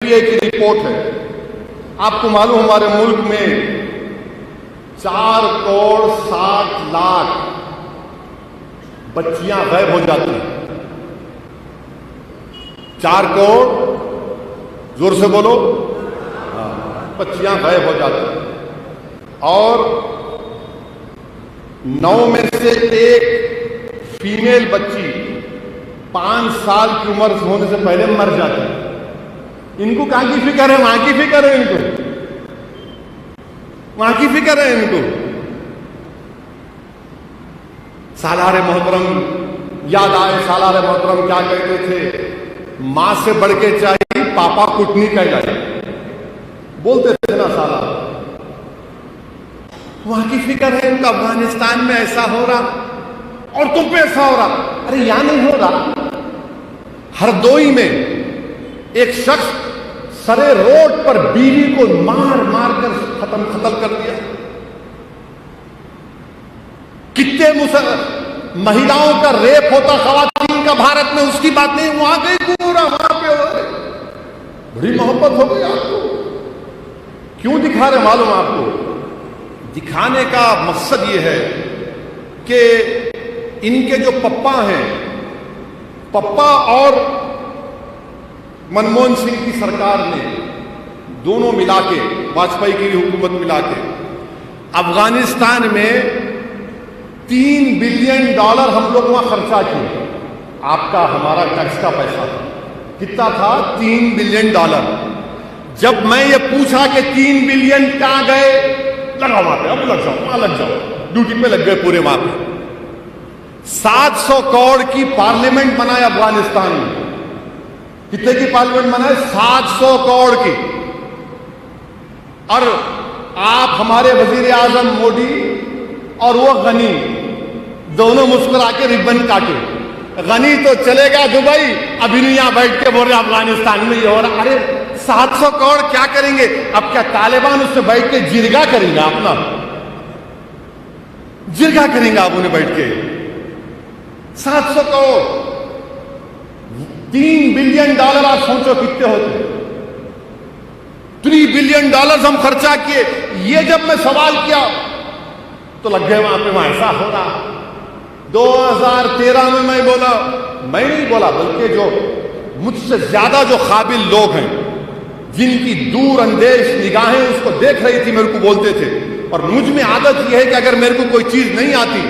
NTA की report है। आपको मालूम हमारे मुल्क में 4 करोड़ 60 लाख बच्चियां गायब हो जाती हैं। 4 करोड़, जोर से बोलो, बच्चियां गायब हो जाती हैं। और 9 में से 1 फीमेल बच्ची 5 साल की उम्र होने से पहले मर जाती है। इनको कहां की फिक्र है? वहां की फिक्र है इनको, वहां की फिक्र है इनको। सालारे मोहतरम याद आए, सालारे मोहतरम क्या कहते थे? मां से बढ़ के चाहिए पापा कुटनी कहलाई, बोलते थे ना साला। वहां की फिक्र है इनका, अफगानिस्तान में ऐसा हो रहा और तुम पे ऐसा हो रहा। अरे यहां नहीं हो रहा। हरदोई में एक शख्स सरे रोड पर बीवी को मार मार कर कत्ल कर दिया। कितने महिलाओं का रेप होता खवातीन का भारत में, उसकी बात नहीं। वहां गई पूरा, वहां पे बड़ी मोहब्बत हो गई आपको। क्यों दिखा रहे मालूम आपको? दिखाने का मकसद यह है कि इनके जो पप्पा हैं, पप्पा और मनमोहन सिंह की सरकार ने दोनों मिला के, वाजपेयी की हुकूमत मिला के अफगानिस्तान में $3 बिलियन हम लोग वहां खर्चा किए। आपका हमारा टैक्स का पैसा कितना था? $3 बिलियन। जब मैं ये पूछा कि 3 बिलियन कहां गए, लगा वहां पे, अब लग जाओ, वहां लग जाओ, ड्यूटी पे लग गए पूरे वहां पे। 700 करोड़ की पार्लियामेंट बनाए अफगानिस्तान में। कितने की पार्लियामेंट बनाए? 700 करोड़ की। और आप हमारे वजीर आजम मोदी और वो गनी दोनों मुस्कुरा के रिबन काटे। गनी तो चलेगा दुबई, अभी नहीं यहां बैठ के बोल रहे अफगानिस्तान में ये हो रहा। अरे 700 करोड़ क्या करेंगे? अब क्या तालिबान उससे बैठ के जिरगा करेंगे? अपना जिरगा करेंगे आप उन्हें बैठ के? 700 करोड़, $3 बिलियन आप सोचो कितने होते। $3 बिलियन हम खर्चा किए। ये जब मैं सवाल किया तो लग गए वहां पे, वहां ऐसा हो रहा। 2013 में मैं बोला, मैं नहीं बोला बल्कि जो मुझसे ज्यादा जो काबिल लोग हैं, जिनकी दूर अंदेश निगाहें उसको देख रही थी, मेरे को बोलते थे। और मुझ में आदत यह है कि अगर मेरे को कोई चीज नहीं आती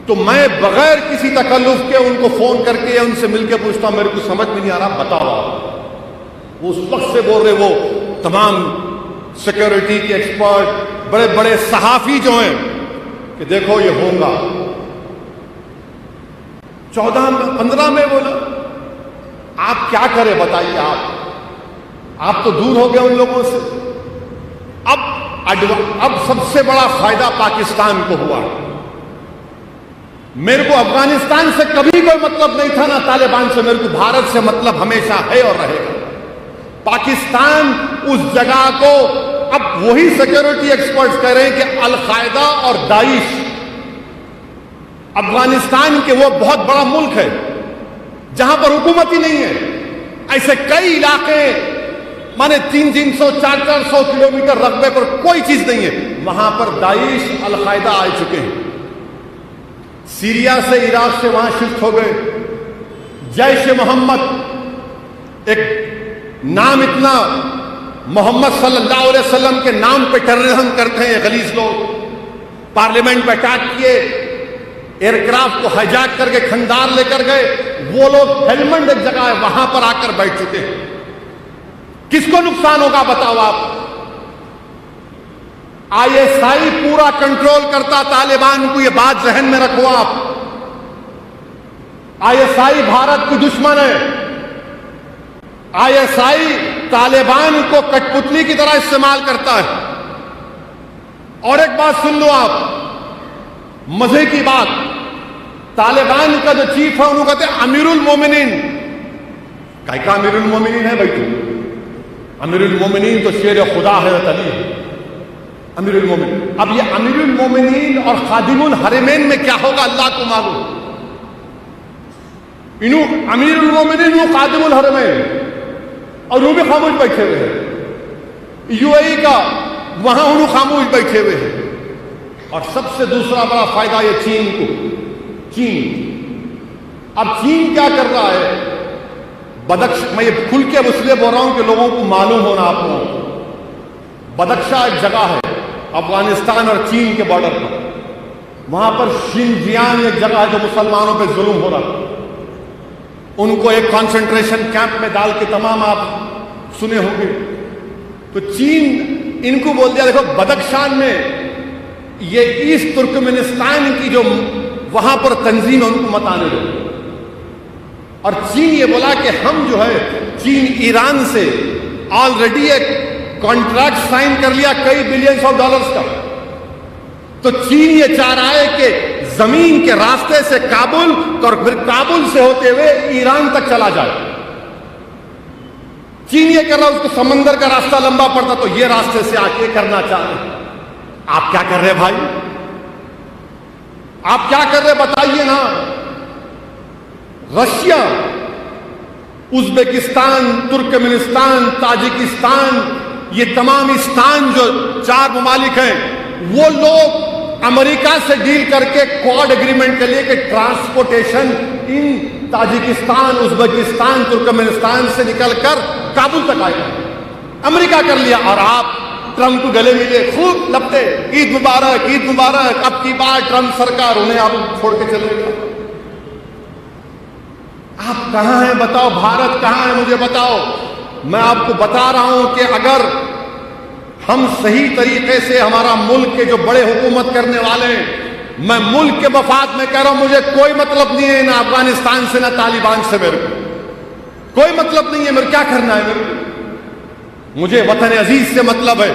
तो मैं बगैर किसी तकल्लुफ के उनको फोन करके या उनसे मिलकर पूछता हूं, मेरे को समझ में नहीं आ रहा, बताओ। वो उस वक्त से बोल रहे, वो तमाम सिक्योरिटी के एक्सपर्ट, बड़े बड़े सहाफी जो हैं, कि देखो ये होगा। 14-15 में बोला, आप क्या करें बताइए? आप तो दूर हो गए उन लोगों से। अब सबसे बड़ा फायदा पाकिस्तान को हुआ। मेरे को अफगानिस्तान से कभी कोई मतलब नहीं था, ना तालिबान से। मेरे को भारत से मतलब हमेशा है और रहेगा। पाकिस्तान उस जगह को, अब वही सिक्योरिटी एक्सपर्ट्स कह रहे हैं कि अल-कायदा और दाइश अफगानिस्तान के वो बहुत बड़ा मुल्क है जहां पर हुकूमत ही नहीं है। ऐसे कई इलाके, माने 300-400 किलोमीटर रकबे पर कोई चीज नहीं है, वहां पर दाइश अल-कायदा आ चुके हैं। सीरिया से, इराक से वहां शिफ्ट हो गए। जैश मोहम्मद, एक नाम, इतना मोहम्मद सल्लल्लाहु अलैहि वसल्लम के नाम पे टेररिज्म करते हैं गलीज लोग। पार्लियामेंट पे अटैक किए, एयरक्राफ्ट को हाईजैक करके खंडार लेकर गए। वो लोग हेलमंड एक जगह है, वहां पर आकर बैठ चुके हैं। किसको नुकसान होगा बताओ आप? ISI पूरा कंट्रोल करता तालिबान को, ये बात जहन में रखो आप। ISI भारत की दुश्मन है। ISI तालिबान को कठपुतली की तरह इस्तेमाल करता है। और एक बात सुन लो आप, मजे की बात, तालिबान का जो चीफ है उन्होंने कहते हैं अमीरुल मोमिनीन। का अमीरुल मोमिनीन है भाई? तू अमीरुल मोमिनीन तो शेर खुदा है, अली अमीरुल मोमिनीन। अब ये अमीरुल मोमिनीन और खादिमुल हरमैन में क्या होगा अल्लाह को मालूम। इन्हू अमीरुल मोमिनीन, वो खादिमुल हरमैन। और वो भी खामोश बैठे हुए हैं। यूएई का वहां उन्होंने खामोश बैठे हुए हैं। और सबसे दूसरा बड़ा फायदा ये चीन को, अब चीन क्या कर रहा है? मैं ये खुल के इसलिए बोल रहा हूं कि लोगों को मालूम होना, आप लोगों को बदख्शा एक जगह है अफगानिस्तान और चीन के बॉर्डर पर, वहां पर शिनजियांग एक जगह है जो मुसलमानों पे जुल्म हो रहा है। उनको एक कंसंट्रेशन कैंप में डाल के, तमाम आप सुने होंगे। तो चीन इनको बोल दिया, देखो बदख्शान में ये ईस्ट तुर्कमेनिस्तान की जो वहां पर तंजीम है उनको मत आने दो। और चीन ये बोला कि हम जो है, चीन ईरान से ऑलरेडी एक कॉन्ट्रैक्ट साइन कर लिया कई बिलियंस ऑफ डॉलर्स का। तो चीन ये चाह रहा है कि जमीन के रास्ते से काबुल और फिर काबुल से होते हुए ईरान तक चला जाए। चीन ये कर रहा है, उसको समंदर का रास्ता लंबा पड़ता तो ये रास्ते से आके करना चाह रहे हैं। आप क्या कर रहे भाई? आप क्या कर रहे बताइए ना। रशिया, उज्बेकिस्तान, तुर्कमेनिस्तान, ताजिकिस्तान, ये तमाम स्थान जो 4 ममालिक हैं, वो लोग अमेरिका से डील करके क्वाड एग्रीमेंट के लिए कि ट्रांसपोर्टेशन इन ताजिकिस्तान, उज्बेकिस्तान, तुर्कमेनिस्तान से निकलकर काबुल तक आएगा। अमेरिका कर लिया और आप ट्रंप को गले मिले, खूब लपटे, ईद मुबारक, ईद मुबारक। अब की बार ट्रंप सरकार, उन्हें आप छोड़ के चलेगा। आप कहां हैं बताओ? भारत कहां है मुझे बताओ। मैं आपको बता रहा हूं कि अगर हम सही तरीके से, हमारा मुल्क के जो बड़े हुकूमत करने वाले हैं, मैं मुल्क के मफाद में कह रहा हूं, मुझे कोई मतलब नहीं है ना अफगानिस्तान से ना तालिबान से, मेरे को कोई मतलब नहीं है। मेरे क्या करना है? मेरे मुझे वतन अजीज से मतलब है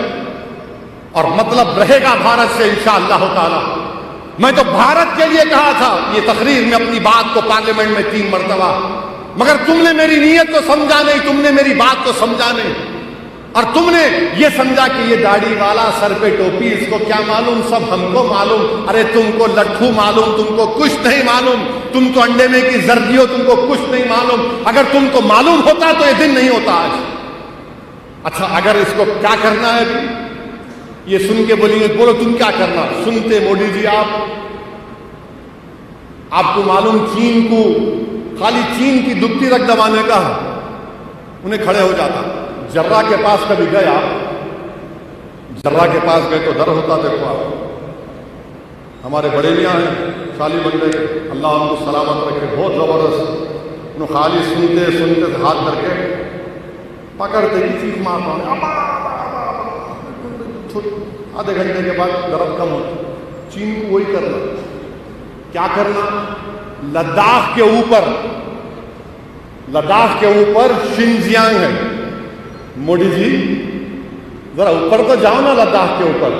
और मतलब रहेगा भारत से इंशाअल्लाह ताला। मैं तो भारत के लिए कहा था ये तकरीर में अपनी बात को पार्लियामेंट में 3 मरतबा, मगर तुमने मेरी नीयत को समझा नहीं, तुमने मेरी बात को समझा नहीं। और तुमने ये समझा कि ये दाढ़ी वाला, सर पे टोपी, इसको क्या मालूम, सब हमको मालूम। अरे तुमको लट्ठू मालूम, तुमको कुछ नहीं मालूम। तुम तो अंडे में की जर्दी हो, तुमको कुछ नहीं मालूम। अगर तुमको मालूम होता तो ये दिन नहीं होता आज। अच्छा, अगर इसको क्या करना है ये सुन के बोलिए, बोलो तुम क्या करना। सुनते मोदी जी आपको मालूम चीन को खाली चीन की दुखती रख दबाने का उन्हें खड़े हो जाता। जर्रा के पास कभी गए आप? जर्रा के पास गए तो डर होता। देखो आप, हमारे बड़े मियाँ हैं शाली बंदे, अल्लाह उनको सलामत रखे, बहुत जबरदस्त। उन्हें खाली सुनते सुनते हाथ करके पकड़ते ही चीख मारता, आधे घंटे के बाद दर्द कम होती। चीन को वही करना। क्या करना? लद्दाख के ऊपर शिनजियांग है। मोदी जी जरा ऊपर तो जाओ ना, लद्दाख के ऊपर।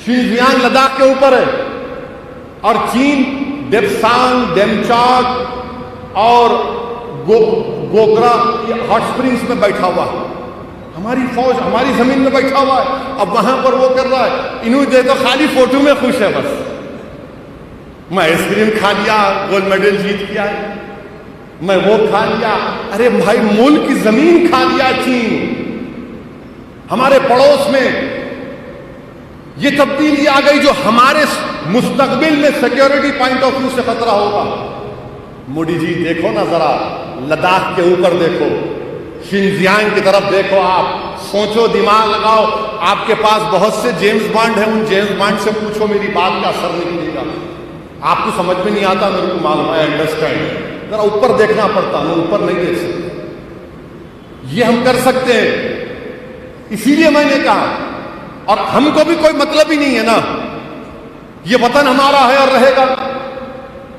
शिनजियांग लद्दाख के ऊपर है और चीन डेप्सांग, डेमचाक और गोगरा हॉट स्प्रिंग्स में बैठा हुआ है। हमारी फौज हमारी जमीन में बैठा हुआ है। अब वहां पर वो कर रहा है। इन्होंने तो खाली फोटो में खुश है बस। मैं आइसक्रीम खा लिया, गोल्ड मेडल जीत किया, मैं वो खा लिया। अरे भाई, मुल्क की जमीन खा लिया चीन। हमारे पड़ोस में ये तब्दीली आ गई जो हमारे मुस्तकबिल में सिक्योरिटी पॉइंट ऑफ व्यू से खतरा होगा। मोदी जी देखो ना, जरा लद्दाख के ऊपर देखो, शिनजियांग की तरफ देखो। आप सोचो, दिमाग लगाओ। आपके पास बहुत से जेम्स बॉन्ड हैं, उन जेम्स बॉन्ड से पूछो, मेरी बात का असर नहीं मिलेगा। आपको समझ में नहीं आता, मेरे को मालूम है, अंडरस्टैंड। जरा ऊपर देखना पड़ता, मैं ऊपर नहीं देख सकते। ये हम कर सकते हैं, इसीलिए मैंने कहा। और हमको भी कोई मतलब ही नहीं है ना। ये वतन हमारा है और रहेगा।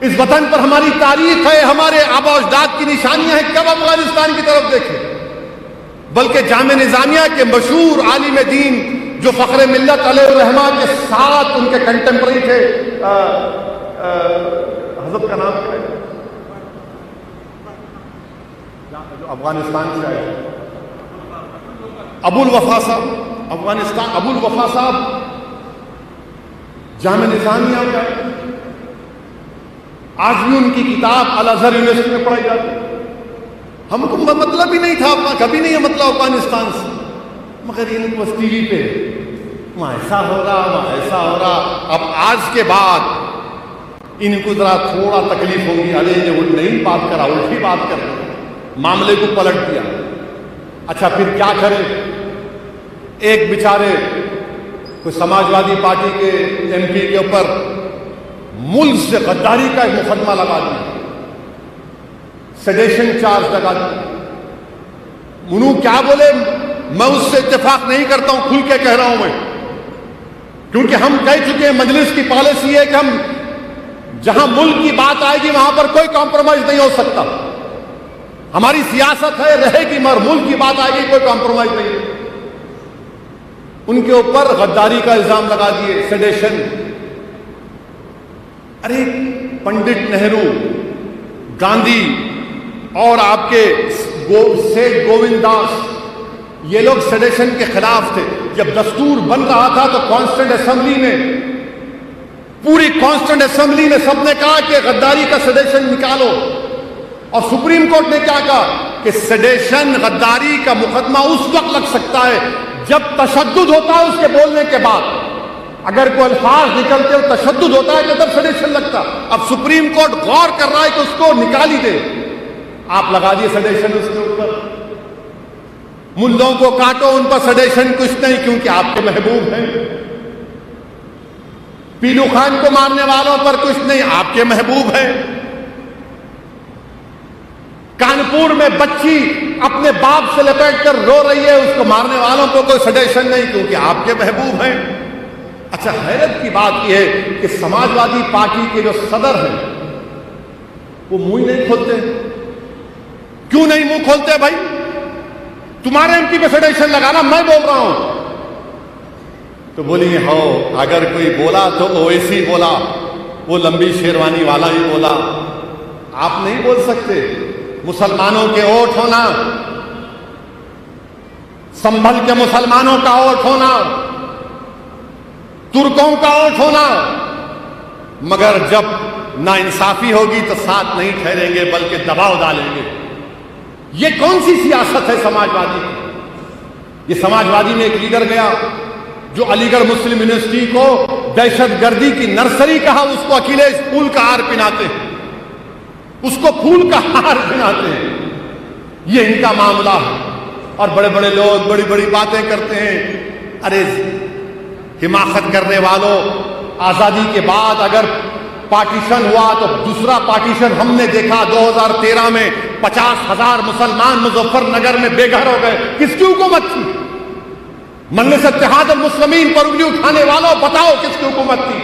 इस वतन पर हमारी तारीख है, हमारे आबा अजदाद की निशानियां हैं। कब अफगानिस्तान की तरफ देखें? बल्कि जामे निजामिया के मशहूर आलिम दीन जो फखरे मिल्लत अलैहिर्रहमान के साथ उनके कंटेम्पररी थे, हजरत का नाम क्या है, जो अफगानिस्तान से आए, अबुल वफा साहब, अफगानिस्तान अबुल वफा साहब जामे निजामिया में आए। आज भी उनकी किताब अल अज़हर यूनिवर्सिटी में पढ़ाई जाती है। हमको मतलब ही नहीं था अपना, कभी नहीं है मतलब अफगानिस्तान से, मगर इनको बस टीवी पे वहां ऐसा हो रहा, वहां ऐसा हो रहा। अब आज के बाद इनको जरा थोड़ा तकलीफ होगी, अरे ये नहीं बात करा, उल्टी बात कर, मामले को पलट दिया। अच्छा फिर क्या करें? एक बेचारे कोई समाजवादी पार्टी के एमपी के ऊपर मुल्क से गद्दारी का एक मुकदमा लगा दिया, सेडेशन चार्ज लगा दिया। मुनू क्या बोले, मैं उससे इत्तेफाक नहीं करता हूं, खुल के कह रहा हूं मैं, क्योंकि हम कह चुके हैं मजलिस की पॉलिसी है कि हम जहां मुल्क की बात आएगी वहां पर कोई कॉम्प्रोमाइज नहीं हो सकता। हमारी सियासत है, रहेगी, मगर मुल्क की बात आएगी कोई कॉम्प्रोमाइज नहीं। उनके ऊपर गद्दारी का इल्जाम लगा दिए, सेडेशन। अरे पंडित नेहरू, गांधी और आपके सेठ गोविंद दास, ये लोग सेडेशन के खिलाफ थे। जब दस्तूर बन रहा था तो कॉन्स्टिट्यूंट असेंबली में, पूरी कॉन्स्टिट्यूंट असेंबली में सबने कहा कि गद्दारी का सेडेशन निकालो, और सुप्रीम कोर्ट ने क्या कहा कि सेडेशन गद्दारी का मुकदमा उस वक्त लग सकता है जब तशद्दुद होता है उसके बोलने के बाद। अगर कोई अल्फाज निकलते हो तशद्दुद होता है तो तब सेडेशन लगता। अब सुप्रीम कोर्ट गौर कर रहा है कि उसको निकाल ही दे, आप लगा दिए सेडेशन उसके ऊपर। मुल्लों को काटो, उन पर सेडेशन कुछ नहीं, क्योंकि आपके महबूब हैं। पीलू खान को मारने वालों पर कुछ नहीं, आपके महबूब हैं। कानपुर में बच्ची अपने बाप से लपेट कर रो रही है, उसको मारने वालों को कोई सेडेशन नहीं, क्योंकि आपके महबूब हैं। अच्छा हैरत की बात यह है कि समाजवादी पार्टी के जो सदर हैं वो मुंह नहीं खोलते। क्यों नहीं मुंह खोलते भाई? तुम्हारे एमपी पे सेडेशन लगाना, मैं बोल रहा हूं। तो बोली हो, अगर कोई बोला तो ओवैसी बोला, वो लंबी शेरवानी वाला ही बोला, आप नहीं बोल सकते। मुसलमानों के वोट होना, संभल के मुसलमानों का वोट होना, तुर्कों का वोट होना, मगर जब नाइंसाफी होगी तो साथ नहीं ठहरेंगे बल्कि दबाव डालेंगे। ये कौन सी सियासत है समाजवादी की? ये समाजवादी में एक लीडर गया जो अलीगढ़ मुस्लिम यूनिवर्सिटी को दहशतगर्दी की नर्सरी कहा, उसको अखिलेश फूल का हार पिनाते हैं, उसको फूल का हार पिनाते हैं। ये इनका मामला है। और बड़े बड़े लोग बड़ी बड़ी बातें करते हैं। अरे हिमाकत करने वालों, आजादी के बाद अगर पार्टीशन हुआ तो दूसरा पार्टीशन हमने देखा 2013 में 50,000 मुसलमान मुजफ्फरनगर में बेघर हो गए। किसकी हुकूमत थी? मजलिस इत्तेहाद अल मुस्लिमीन पर उंगली उठाने वालों, बताओ किसकी हुकूमत थी?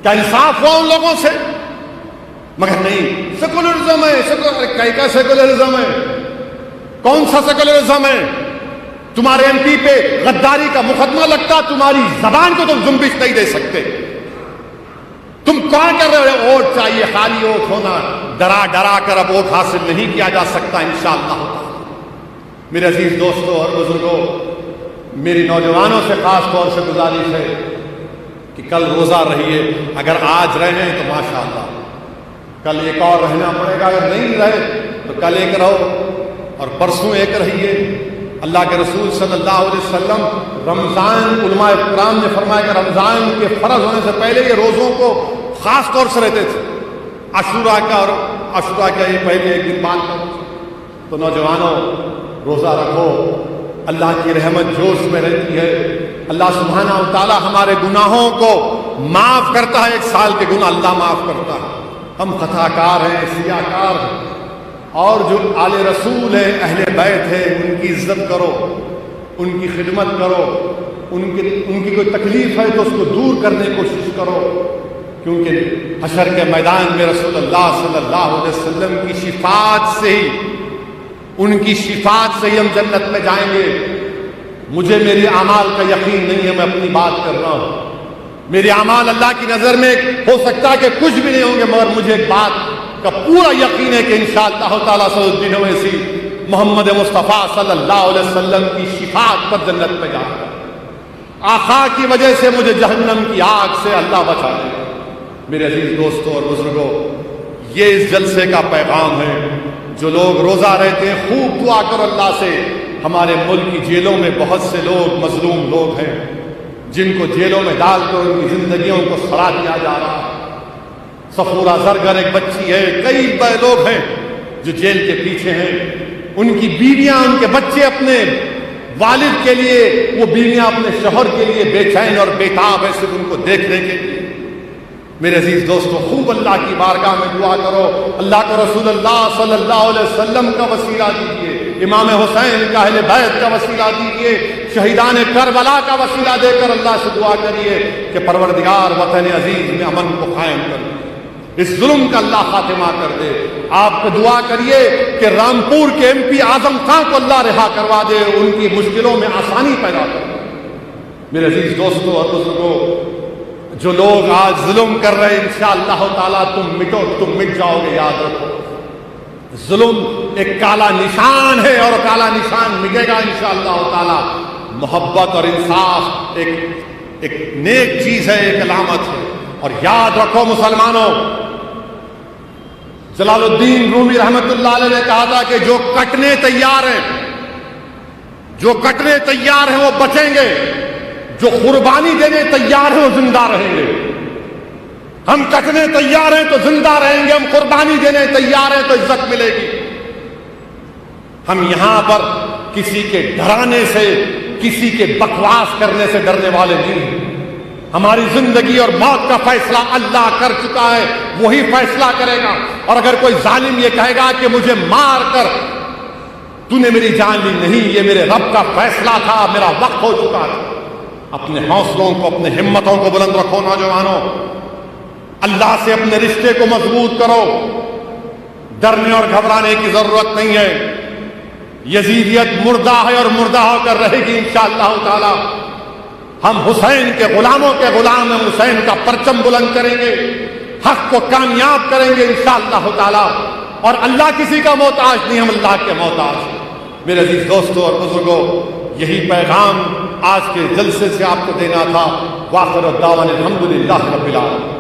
क्या इंसाफ हुआ उन लोगों से? मगर नहीं, सेकुलरिज्म है। क्या सेकुलरिज्म है? कौन सा सेकुलरिज्म है? तुम्हारे एमपी पे गद्दारी का मुकदमा लगता, तुम्हारी जबान को तुम जुम्बिश नहीं दे सकते। तुम क्या कर रहे हो? वोट चाहिए, खाली वोट होना, डरा डरा कर अब वोट हासिल नहीं किया जा सकता इंशाअल्लाह। मेरे अजीज दोस्तों और बुजुर्गों, मेरी नौजवानों से खास तौर से गुजारिश है कि कल रोजा रहिए। अगर आज रहे हैं तो माशाअल्लाह, कल एक और रहना पड़ेगा। अगर नहीं रहे तो कल एक रहो और परसों एक रहिए। अल्लाह के रसूल सल्लल्लाहु अलैहि वसल्लम रमजान, उलमाए कुरान ने फरमाया कि रमजान के फर्ज होने से पहले ये रोजों को खास तौर से रहते थे। आशूरा का और आशूरा का ये पहले एक दिन बाद करो। तो नौजवानों, रोजा रखो, अल्लाह की रहमत जोश में रहती है। अल्लाह सुब्हानहू व तआला हमारे गुनाहों को माफ करता है। 1 साल के गुनाह अल्लाह माफ करता है। हम खताकार हैं, सियाकार हैं, और जो आले रसूल है, अहले बैत है, उनकी इज्जत करो, उनकी खिदमत करो। उनकी कोई तकलीफ है तो उसको दूर करने की कोशिश करो, क्योंकि हशर के मैदान में रसूलुल्लाह सल्लल्लाहु अलैहि वसल्लम की शिफात से ही, उनकी शिफात से ही हम जन्नत में जाएंगे। मुझे मेरे अमाल का यकीन नहीं है, मैं अपनी बात कर रहा हूं। मेरे अमाल अल्लाह की नजर में हो सकता है कि कुछ भी नहीं होंगे, मगर मुझे एक बात का पूरा यकीन है कि इंशाअल्लाह ताला सऊद्दीन ओवैसी मोहम्मद मुस्तफ़ा सल्लल्लाहु अलैहि वसल्लम की शिफात पर जन्नत में जाएगा। आका की वजह से मुझे जहन्नम की आग से अल्लाह बचा ले। मेरे अजीज दोस्तों और बुजुर्गों, ये इस जलसे का पैगाम है। जो लोग रोज़ा रहते हैं, खूब दुआ करो अल्लाह से। हमारे मुल्क की जेलों में बहुत से लोग मजलूम लोग हैं, जिनको जेलों में डालकर उनकी जिंदगियों को सड़ा दिया जा रहा है। सफूरा जरगर एक बच्ची है, कई लोग हैं जो जेल के पीछे हैं। उनकी बीवियां, उनके बच्चे अपने वालिद के लिए, वो बीवियां अपने शौहर के लिए बेचैन और बेताब है सिर्फ उनको देखने के लिए। मेरे अजीज दोस्तों, खूब अल्लाह की बारगाह में दुआ करो, अल्लाह को रसूलुल्लाह सल्लल्लाहु अलैहि वसल्लम का वसीला दीजिए, इमाम हुसैन का अहले बैत का वसीला दीजिए, शहीदान करबला का वसीला देकर अल्लाह से दुआ करिए कि परवरदिगार वतन अजीज में अमन को कायम कर दे, इस जुल्म का अल्लाह खातिमा कर दे। आप दुआ करिए कि रामपुर के MP आजम खां को अल्लाह रिहा करवा दे, उनकी मुश्किलों में आसानी पैदा कर दे। मेरे अजीज दोस्तों और बुजुर्गों, जो लोग आज जुल्म कर रहे हैं, इंशाअल्लाह ताला तुम मिटो, तुम मिट जाओगे। याद रखो, जुल्म एक काला निशान है और काला निशान मिटेगा इंशाअल्लाह ताला। मोहब्बत और इंसाफ एक नेक चीज है, एक अलामत है। और याद रखो मुसलमानों, जलालुद्दीन रूमी रहमतुल्लाह अलैह ने कहा था कि जो कटने तैयार हैं, जो कटने तैयार हैं वो बचेंगे, जो कुर्बानी देने तैयार हैं वो जिंदा रहेंगे। हम कटने तैयार हैं तो जिंदा रहेंगे, हम कुर्बानी देने तैयार हैं तो इज्जत मिलेगी। हम यहां पर किसी के डराने से, किसी के बकवास करने से डरने वाले नहीं हैं। हमारी जिंदगी और मौत का फैसला अल्लाह कर चुका है, वही फैसला करेगा। और अगर कोई जालिम ये कहेगा कि मुझे मार कर तूने मेरी जान ली, नहीं, ये मेरे रब का फैसला था, मेरा वक्त हो चुका था। अपने हौसलों को, अपने हिम्मतों को बुलंद रखो नौजवानों, अल्लाह से अपने रिश्ते को मजबूत करो। डरने और घबराने की जरूरत नहीं है। यजीदियत मुर्दा है और मुर्दा होकर रहेगी इंशाअल्लाह ताला। हम हुसैन के गुलामों के गुलाम हैं, हुसैन का परचम बुलंद करेंगे, हक को कामयाब करेंगे इंशाअल्लाह ताला। और अल्लाह किसी का मोहताज नहीं, हम अल्लाह के मोहताज हैं। मेरे अजीज दोस्तों और बुजुर्गों, यही पैगाम आज के जलसे से आपको देना था। वाखिर दावाना अल्हम्दुलिल्लाह रब्बिल आलमीन।